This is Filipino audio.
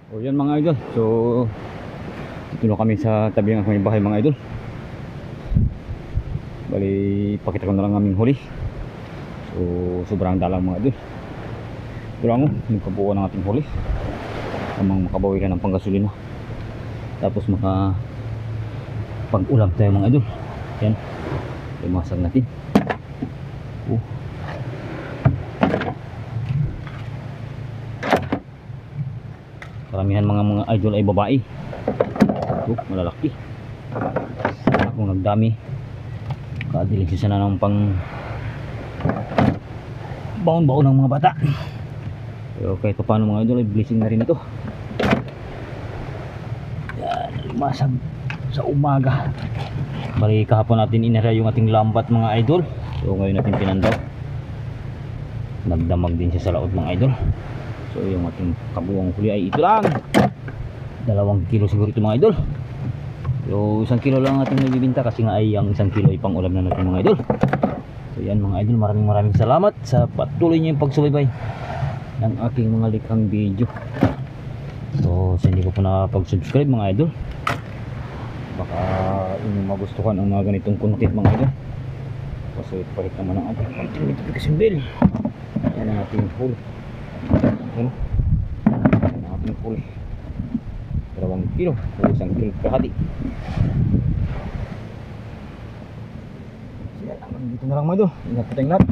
O yan mga idol. So dito na kami sa tabi ng aming bahay mga idol. Bali pakita ko na lang aming huli. So sobrang dalang mga idol. Ito lang nagkabuo ng ating huli. Tamang makabawi ka ng panggasolina. Tapos maka pag-ulam tayo mga idol. Yan. Imasag natin. Karamihan mga idol ay babae. Malalaki. Kung nagdami kaadilig siya na ng pang baon-baon ng mga bata. Pero kahit paano mga idol ay blessing na rin ito. Yan, limasag sa umaga. Bali kahapon natin inara yung ating lambat mga idol. So ngayon natin pinandaw. Nagdamag din siya sa laot mga idol. So yung ating kabuang huli ay ito lang. 2 kilo siguro ito mga idol. So 1 kilo lang ating nabibinta kasi nga ay ang 1 kilo ay pang ulam na natin mga idol. So yan mga idol, maraming salamat sa patuloy niyo yung pagsubaybay ng aking mga likhang video. So sa hindi ko po nakapag-subscribe mga idol, baka inyong magustuhan ang mga ganitong content mga idol. So ipalit naman ang ating notification bell. Yan ang ating huli. Yan ang ating huli. 2 kilo o 1 kilo kahati. Siya lang dito na lang mga idol. Ingat po tayong lahat.